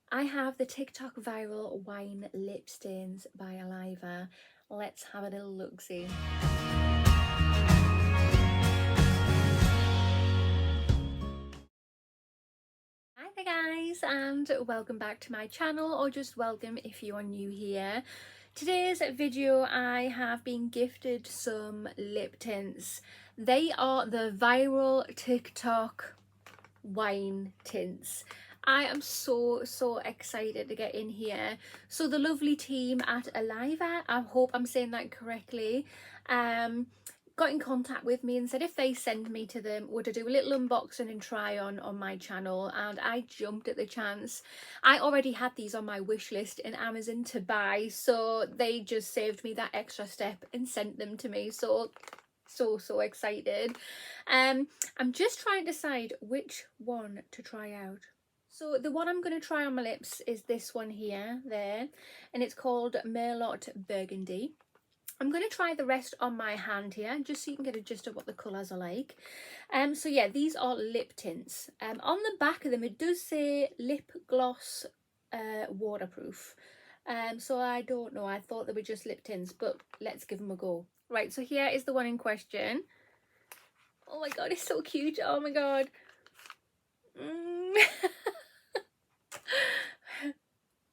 I have the TikTok viral wine lip stains by Aliva. Let's have a little look-see. Hi there guys, and welcome back to my channel, or just welcome if you are new here. Today's video I have been gifted some lip tints. They are the viral TikTok wine tints. I am so excited to get in here. So the lovely team at Aliva, I hope I'm saying that correctly, got in contact with me and said if they send me to them, would I do a little unboxing and try on my channel, and I jumped at the chance. I already had these on my wish list in Amazon to buy, so they just saved me that extra step and sent them to me. So excited. I'm just trying to decide which one to try out. So the one I'm going to try on my lips is this one here, and it's called Merlot Burgundy. I'm going to try the rest on my hand here, just so you can get a gist of what the colours are like. So yeah, these are lip tints. On the back of them it does say lip gloss waterproof. So I don't know, I thought they were just lip tints, but let's give them a go. Right, so here is the one in question. Oh my god, it's so cute. Oh my god.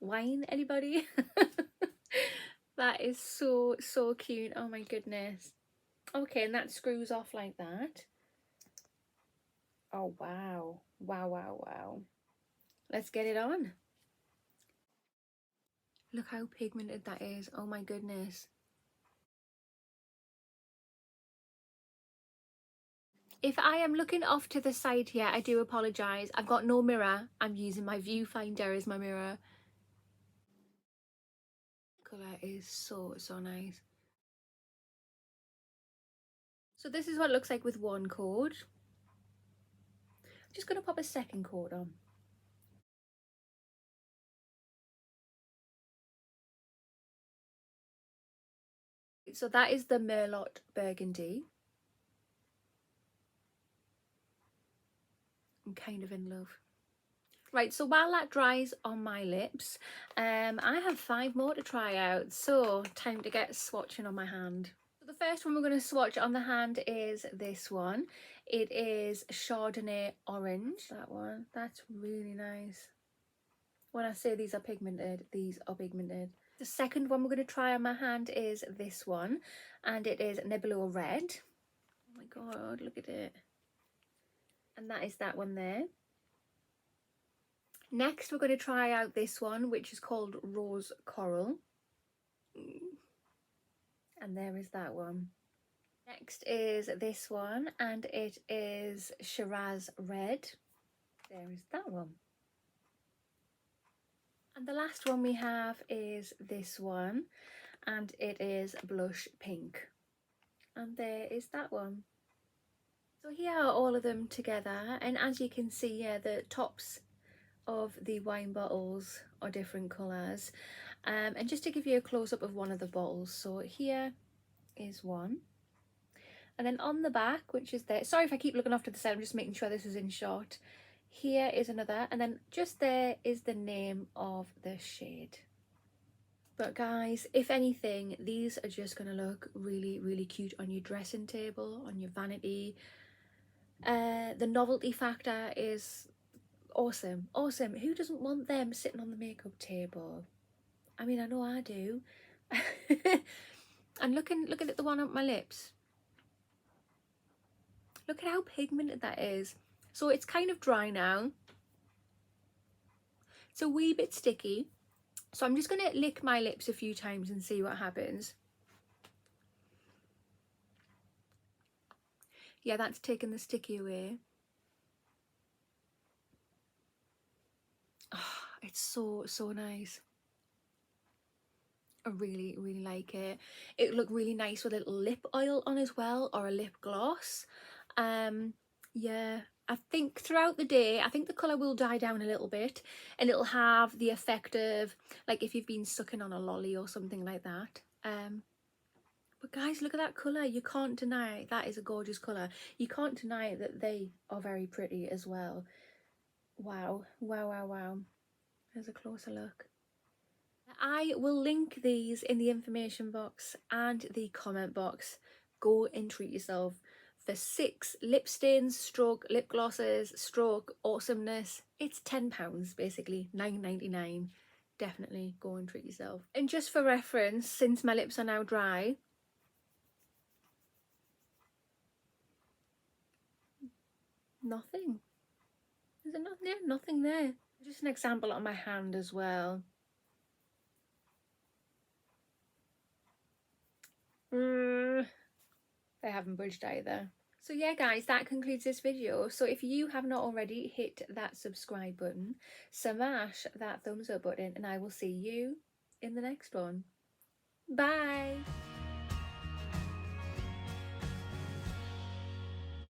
Wine, anybody? That is so cute. Oh my goodness. Okay, and that screws off like that. Oh wow. Wow. Let's get it on. Look how pigmented that is. Oh my goodness. If I am looking off to the side here, I do apologise. I've got no mirror. I'm using my viewfinder as my mirror. Colour is so nice. So this is what it looks like with one coat. I'm just going to pop a second coat on. So that is the Merlot Burgundy. I'm kind of in love. Right, so while that dries on my lips, I have 5 more to try out. So time to get swatching on my hand. So the first one we're going to swatch on the hand is this one. It is Chardonnay Orange. That one, that's really nice. When I say these are pigmented, these are pigmented. The second one we're going to try on my hand is this one, and it is Nebula Red. Oh my god, look at it. And that is that one there. Next we're going to try out this one, which is called Rose Coral. And there is that one. Next is this one, and it is Shiraz Red. There is that one. And the last one we have is this one, and it is Blush Pink. And there is that one. So here are all of them together, and as you can see, yeah, the tops of the wine bottles are different colours. And just to give you a close-up of one of the bottles, so here is one, and then on the back, which is there, sorry if I keep looking off to the side, I'm just making sure this is in shot. Here is another, and then just there is the name of the shade. But guys, if anything, these are just going to look really cute on your dressing table, on your vanity. The novelty factor is awesome. Who doesn't want them sitting on the makeup table? I mean, I know I do. And looking at the one on my lips, look at how pigmented that is. So it's kind of dry now, it's a wee bit sticky, so I'm just going to lick my lips a few times and see what happens. Yeah, that's taking the sticky away. Oh, it's so nice. I really like it. It would look really nice with a little lip oil on as well, or a lip gloss. Yeah, I think throughout the day, I think the colour will die down a little bit, and it'll have the effect of like if you've been sucking on a lolly or something like that. But guys, look at that colour. You can't deny that is a gorgeous colour. You can't deny that they are very pretty as well. Wow. There's a closer look. I will link these in the information box and the comment box. Go and treat yourself. For 6 lip stains stroke lip glosses stroke awesomeness, it's £10 basically, £9.99. Definitely go and treat yourself. And just for reference, since my lips are now dry, nothing. Is there nothing there? Nothing there. Just an example on my hand as well. They haven't budged either. So yeah guys, that concludes this video. So if you have not already, hit that subscribe button, smash that thumbs up button, and I will see you in the next one. Bye!